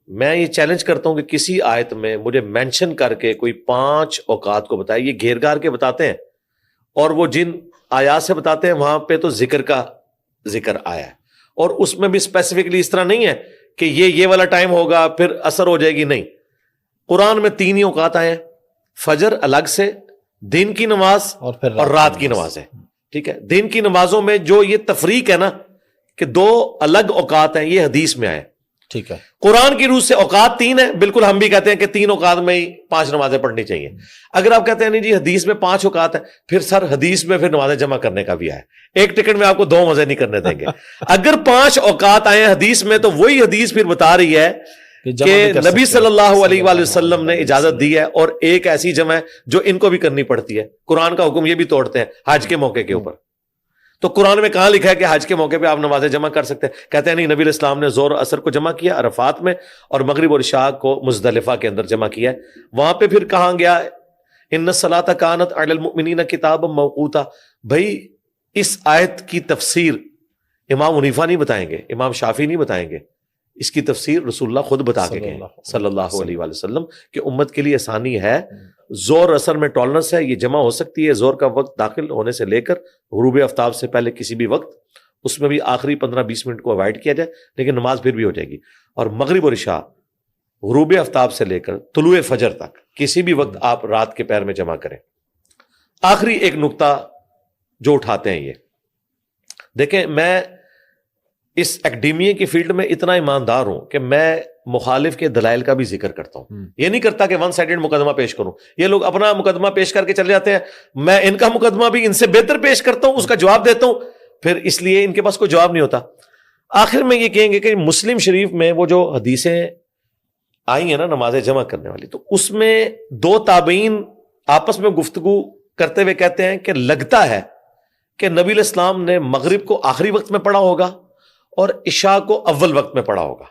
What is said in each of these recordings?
میں یہ چیلنج کرتا ہوں کہ کسی آیت میں مجھے مینشن کر کے کوئی 5 اوقات کو بتائے. یہ گھیر گھار کے بتاتے ہیں, اور وہ جن آیات سے بتاتے ہیں وہاں پہ تو ذکر کا ذکر آیا ہے, اور اس میں بھی اسپیسیفکلی اس طرح نہیں ہے کہ یہ والا ٹائم ہوگا پھر اثر ہو جائے گی. نہیں, قرآن میں 3 ہی اوقات آئے ہیں, فجر الگ سے, دن کی نماز اور رات کی نماز ہے. ٹھیک ہے, دن کی نمازوں میں جو یہ تفریق ہے نا کہ 2 الگ اوقات ہیں, یہ حدیث میں آئے. ٹھیک ہے, قرآن کی روح سے اوقات 3 ہیں, بالکل ہم بھی کہتے ہیں کہ 3 اوقات میں ہی 5 نمازیں پڑھنی چاہیے. اگر آپ کہتے ہیں نہیں جی حدیث میں 5 اوقات ہیں, پھر سر حدیث میں پھر نمازیں جمع کرنے کا بھی ہے. ایک ٹکٹ میں آپ کو 2 مزے نہیں کرنے دیں گے. اگر 5 اوقات آئے حدیث میں تو وہی حدیث پھر بتا رہی ہے کہ نبی صلی اللہ علیہ وآلہ وسلم نے اجازت دی ہے, اور ایک ایسی جمع ہے جو ان کو بھی کرنی پڑتی ہے. قرآن کا حکم یہ بھی توڑتے ہیں حج کے موقع کے اوپر. تو قرآن میں کہاں لکھا ہے کہ حج کے موقع پہ آپ نمازیں جمع کر سکتے ہیں؟ کہتے ہیں نہیں, نبی علیہ السلام نے ظہر اثر کو جمع کیا عرفات میں, اور مغرب اور عشاء کو مزدلفہ کے اندر جمع کیا ہے. وہاں پہ پھر کہاں گیا ان الصلاۃ کانت علی المؤمنین کتابا موقوتا. بھائی اس آیت کی تفسیر امام حنیفہ نہیں بتائیں گے, امام شافعی نہیں بتائیں گے, اس کی تفسیر رسول اللہ خود بتا کے گئے صلی اللہ علیہ وآلہ وسلم کہ امت کے لیے آسانی ہے. زور اثر میں ٹالرنس ہے, یہ جمع ہو سکتی ہے. زور کا وقت داخل ہونے سے لے کر غروب آفتاب سے پہلے کسی بھی وقت, اس میں بھی آخری 15-20 منٹ کو اوائڈ کیا جائے, لیکن نماز پھر بھی ہو جائے گی. اور مغرب اور عشاء غروب آفتاب سے لے کر طلوع فجر تک کسی بھی وقت آپ رات کے پیر میں جمع کریں. آخری ایک نقطہ جو اٹھاتے ہیں, یہ دیکھیں, میں اس اکیڈیمیا کی فیلڈ میں اتنا ایماندار ہوں کہ میں مخالف کے دلائل کا بھی ذکر کرتا ہوں. یہ نہیں کرتا کہ ون سائیڈڈ مقدمہ پیش کروں. یہ لوگ اپنا مقدمہ پیش کر کے چلے جاتے ہیں, میں ان کا مقدمہ بھی ان سے بہتر پیش کرتا ہوں, اس کا جواب دیتا ہوں, پھر اس لیے ان کے پاس کوئی جواب نہیں ہوتا. آخر میں یہ کہیں گے کہ مسلم شریف میں وہ جو حدیثیں آئی ہیں نا نمازیں جمع کرنے والی, تو اس میں 2 تابعین آپس میں گفتگو کرتے ہوئے کہتے ہیں کہ لگتا ہے کہ نبی علیہ السلام نے مغرب کو آخری وقت میں پڑھا ہوگا اور عشاء کو اول وقت میں پڑھا ہوگا,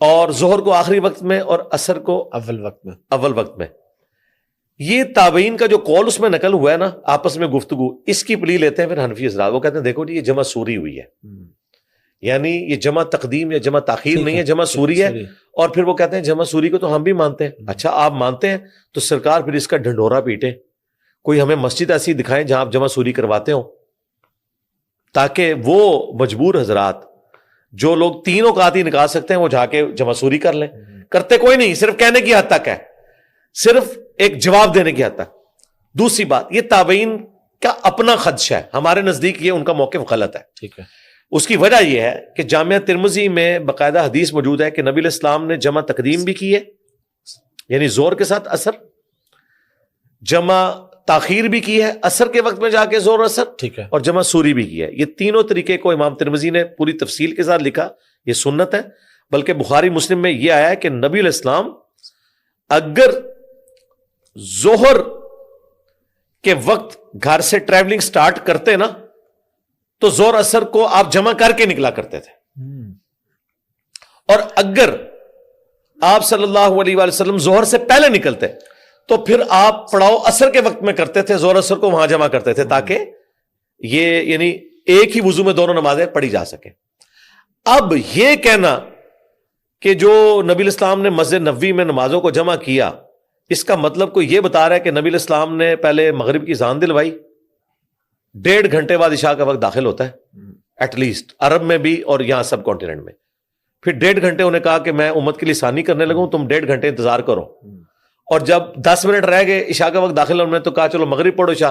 اور ظہر کو آخری وقت میں اور عصر کو اول وقت میں. یہ تابعین کا جو قول اس میں نقل ہوا ہے نا آپس میں گفتگو, اس کی پلی لیتے ہیں پھر حنفی حضرات. وہ کہتے ہیں دیکھو جی یہ جمع سوری ہوئی ہے, یعنی یہ جمع تقدیم یا جمع تاخیر نہیں ہے, جمع سوری ہے. اور پھر وہ کہتے ہیں جمع سوری کو تو ہم بھی مانتے ہیں. اچھا آپ مانتے ہیں تو سرکار پھر اس کا ڈھنڈورا پیٹے, کوئی ہمیں مسجد ایسی دکھائیں جہاں آپ جمع سوری کرواتے ہو, تاکہ وہ مجبور حضرات جو لوگ 3 اوقات ہی نکال سکتے ہیں وہ جا کے جمع سوری کر لیں. کرتے کوئی نہیں, صرف کہنے کی حد تک ہے, صرف ایک جواب دینے کی حد تک. دوسری بات, یہ تابعین کا اپنا خدشہ ہے, ہمارے نزدیک یہ ان کا موقف غلط ہے. ٹھیک ہے, اس کی وجہ یہ ہے کہ جامعہ ترمذی میں باقاعدہ حدیث موجود ہے کہ نبی علیہ السلام نے جمع تقدیم بھی کی ہے, یعنی زور کے ساتھ اثر, جمع تاخیر بھی کی ہے عصر کے وقت میں جا کے زور اثر, ٹھیک ہے, اور جمع سوری بھی کی ہے. یہ تینوں طریقے کو امام ترمذی نے پوری تفصیل کے ساتھ لکھا, یہ سنت ہے. بلکہ بخاری مسلم میں یہ آیا ہے کہ نبی علیہ السلام اگر ظہر کے وقت گھر سے ٹریولنگ سٹارٹ کرتے نا تو زور اثر کو آپ جمع کر کے نکلا کرتے تھے, اور اگر آپ صلی اللہ علیہ وآلہ وسلم ظہر سے پہلے نکلتے تو پھر آپ پڑاؤ عصر کے وقت میں کرتے تھے, زور اثر کو وہاں جمع کرتے تھے, تاکہ یہ یعنی ایک ہی وضو میں دونوں نمازیں پڑھی جا سکیں. اب یہ کہنا کہ جو نبی علیہ السلام نے مسجد نبوی میں نمازوں کو جمع کیا, اس کا مطلب کوئی یہ بتا رہا ہے کہ نبی علیہ السلام نے پہلے مغرب کی اذان دلوائی, 1.5 گھنٹے بعد عشاء کا وقت داخل ہوتا ہے ایٹ لیسٹ عرب میں بھی اور یہاں سب کانٹیننٹ میں, پھر 1.5 گھنٹے انہیں کہا کہ میں امت کے لیے آسانی کرنے لگوں, تم 1.5 گھنٹے انتظار کرو, اور جب 10 منٹ رہ گئے عشاء کا وقت داخل ہونے تو کہا چلو مغرب پڑھو عشاء.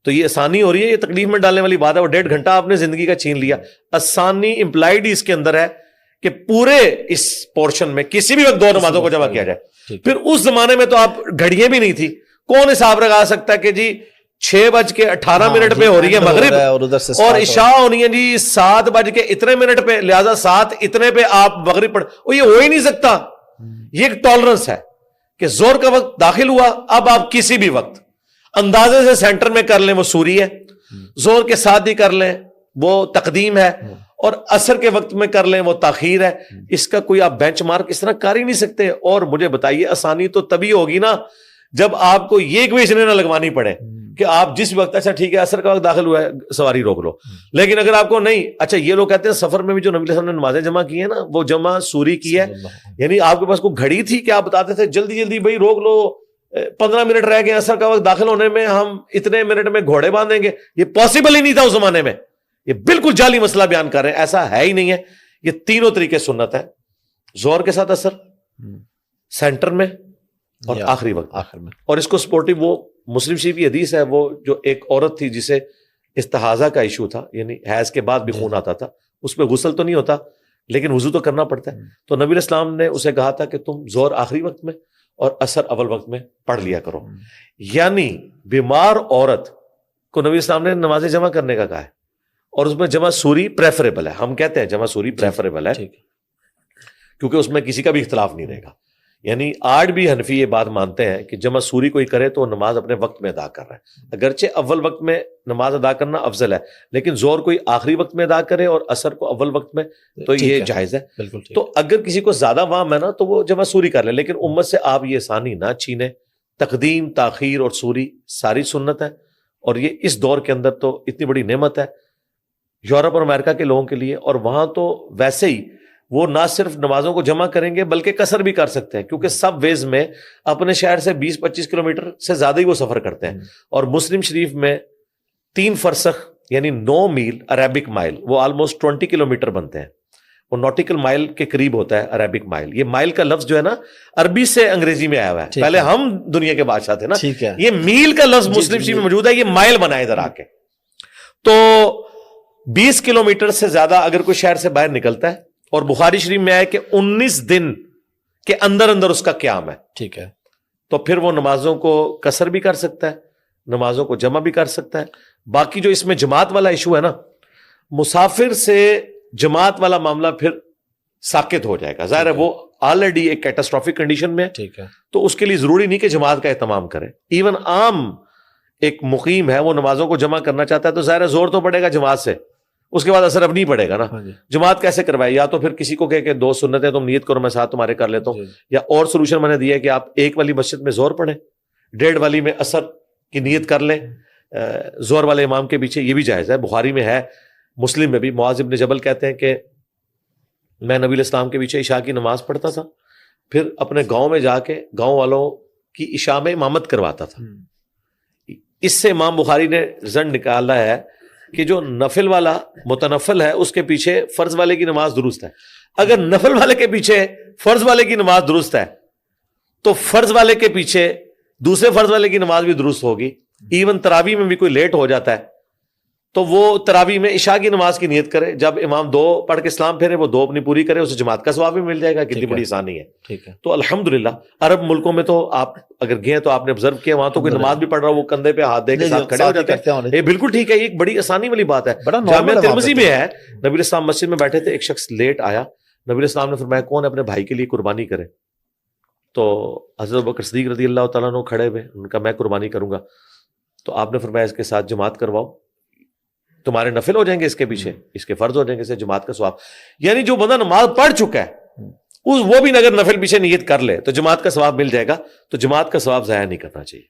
تو یہ آسانی ہو رہی ہے, یہ تکلیف میں ڈالنے والی بات ہے. وہ 1.5 گھنٹہ آپ نے زندگی کا چھین لیا. آسانی امپلائڈ اس کے اندر ہے کہ پورے اس پورشن میں کسی بھی وقت 2 نمازوں کو جمع کیا جائے. پھر اس زمانے میں تو آپ گھڑیاں بھی نہیں تھی, کون حساب لگا سکتا ہے کہ جی 6:18 پہ ہو رہی ہے مغرب اور عشاء ہونی ہے جی 7:اتنے پہ, لہذا 7 اتنے پہ آپ مغرب پڑھ, یہ ہو ہی نہیں سکتا. یہ ایک ٹالرنس ہے کہ زور کا وقت داخل ہوا, اب آپ کسی بھی وقت اندازے سے سینٹر میں کر لیں وہ سوری ہے, زور کے ساتھ ہی کر لیں وہ تقدیم ہے, اور عصر کے وقت میں کر لیں وہ تاخیر ہے. اس کا کوئی آپ بینچ مارک اس طرح کر ہی نہیں سکتے. اور مجھے بتائیے آسانی تو تبھی ہوگی نا جب آپ کو یہ اکویشنیں نہ لگوانی پڑے کہ آپ جس وقت اچھا ٹھیک ہے عصر کا وقت داخل ہوا ہے سواری روک لو. لیکن اگر آپ کو نہیں, اچھا یہ لوگ کہتے ہیں سفر میں بھی جو نبی صلی اللہ علیہ وسلم نے نمازیں جمع کی ہیں نا وہ جمع سوری کی ہے, یعنی آپ کے پاس کوئی گھڑی تھی کہ آپ بتاتے تھے جلدی جلدی بھائی روک لو 15 منٹ رہ گئے عصر کا وقت داخل ہونے میں, ہم اتنے منٹ میں گھوڑے باندھیں گے. یہ پاسبل ہی نہیں تھا اس زمانے میں, یہ بالکل جعلی مسئلہ بیان کر رہے ہیں, ایسا ہے ہی نہیں ہے. یہ تینوں طریقے سنت ہے, ظہر کے ساتھ عصر, سینٹر میں اور آخری وقت آخر میں. اور اس کو سپورٹو وہ مسلم شریف کی حدیث ہے, وہ جو ایک عورت تھی جسے استحاضہ کا ایشو تھا, یعنی حیض کے بعد بھی خون آتا تھا, اس پہ غسل تو نہیں ہوتا لیکن وضو تو کرنا پڑتا ہے. تو نبی علیہ السلام نے اسے کہا تھا کہ تم ظہر آخری وقت میں اور عصر اول وقت میں پڑھ لیا کرو. یعنی بیمار عورت کو نبی اسلام نے نمازیں جمع کرنے کا کہا ہے, اور اس میں جمع سوری پریفریبل ہے. ہم کہتے ہیں جمع سوری پریفریبل ہے کیونکہ اس میں کسی کا بھی اختلاف نہیں رہے گا. یعنی آج بھی حنفی یہ بات مانتے ہیں کہ جمع سوری کوئی کرے تو نماز اپنے وقت میں ادا کر رہا ہے, اگرچہ اول وقت میں نماز ادا کرنا افضل ہے, لیکن ظہر کوئی آخری وقت میں ادا کرے اور عصر کو اول وقت میں تو یہ جائز ہے. تو اگر کسی کو زیادہ وام ہے نا تو وہ جمع سوری کر لے, لیکن امت سے آپ یہ آسانی نہ چھینیں. تقدیم تاخیر اور سوری ساری سنت ہے, اور یہ اس دور کے اندر تو اتنی بڑی نعمت ہے یورپ اور امریکہ کے لوگوں کے لیے. اور وہاں تو ویسے ہی وہ نہ صرف نمازوں کو جمع کریں گے بلکہ قصر بھی کر سکتے ہیں, کیونکہ سب ویز میں اپنے شہر سے 20-25 کلومیٹر سے زیادہ ہی وہ سفر کرتے ہیں. اور مسلم شریف میں 3 فرسخ یعنی 9 میل عربک مائل, وہ آلموسٹ 20 کلومیٹر بنتے ہیں. وہ نوٹیکل مائل کے قریب ہوتا ہے عربک مائل. یہ مائل کا لفظ جو ہے نا عربی سے انگریزی میں آیا ہوا ہے, پہلے ہم دنیا کے بادشاہ تھے نا, یہ میل کا لفظ مسلم شریف میں موجود ہے, یہ مائل بنا ہے ادھر آ کے. تو 20 کلومیٹر سے زیادہ اگر کوئی شہر سے باہر نکلتا ہے, اور بخاری شریف میں آئے کہ 19 دن کے اندر اندر اس کا قیام ہے, ٹھیک ہے, تو پھر وہ نمازوں کو قصر بھی کر سکتا ہے, نمازوں کو جمع بھی کر سکتا ہے. باقی جو اس میں جماعت والا ایشو ہے نا, مسافر سے جماعت والا معاملہ پھر ساکت ہو جائے گا. ظاہر ہے وہ آلریڈی ایک کیٹاسٹرافک کنڈیشن میں, ٹھیک ہے, تو اس کے لیے ضروری نہیں کہ جماعت کا اہتمام کرے. ایون عام ایک مقیم ہے وہ نمازوں کو جمع کرنا چاہتا ہے تو ظاہر ہے زور تو پڑے گا جماعت سے, اس کے بعد اثر اب نہیں پڑے گا نا. جماعت کیسے کروائے, یا تو پھر کسی کو کہے کہ 2 سنتیں تم نیت کرو میں ساتھ تمہارے کر لیتا ہوں, یا اور سولوشن میں نے دیا ہے کہ آپ ایک والی مسجد میں ظہر پڑھیں, 1.5 والی میں عصر کی نیت کر لیں ظہر والے امام کے پیچھے, یہ بھی جائز ہے. بخاری میں ہے, مسلم میں بھی. معاذ بن جبل کہتے ہیں کہ میں نبی علیہ السلام کے پیچھے عشاء کی نماز پڑھتا تھا, پھر اپنے گاؤں میں جا کے گاؤں والوں کی عشاء میں امامت کرواتا تھا. اس سے امام بخاری نے رزلٹ نکالا ہے کہ جو نفل والا متنفل ہے اس کے پیچھے فرض والے کی نماز درست ہے. اگر نفل والے کے پیچھے فرض والے کی نماز درست ہے تو فرض والے کے پیچھے دوسرے فرض والے کی نماز بھی درست ہوگی. ایون تراویح میں بھی کوئی لیٹ ہو جاتا ہے تو وہ تراویح میں عشاء کی نماز کی نیت کرے, جب امام 2 پڑھ کے اسلام پھیرے وہ 2 اپنی پوری کرے, اسے جماعت کا ثواب بھی مل جائے گا. کتنی بڑی آسانی ہے, ٹھیک ہے. تو الحمدللہ عرب ملکوں میں تو آپ اگر گئے تو آپ نے آبزرو کیا, وہاں تو کوئی نماز بھی پڑھ رہا وہ کندھے پہ ہاتھ دے کے ساتھ کھڑے ہو جاتے ہیں. یہ بالکل ٹھیک ہے, یہ ایک بڑی آسانی والی بات ہے. جامعہ ترمذی میں ہے, نبی علیہ السلام مسجد میں بیٹھے تھے, ایک شخص لیٹ آیا, نبی علیہ السلام نے فرمایا کون اپنے بھائی کے لیے قربانی کرے, تو حضرت ابوبکر صدیق رضی اللہ تعالیٰ عنہ کھڑے ہوئے, ان کا میں قربانی کروں گا. تو آپ نے فرمایا اس کے ساتھ جماعت کرواؤ, تمہارے نفل ہو جائیں گے اس کے پیچھے, اس کے فرض ہو جائیں گے, اسے جماعت کا ثواب. یعنی جو بندہ نماز پڑھ چکا ہے وہ بھی اگر نفل پیچھے نیت کر لے تو جماعت کا ثواب مل جائے گا. تو جماعت کا ثواب ضائع نہیں کرنا چاہیے.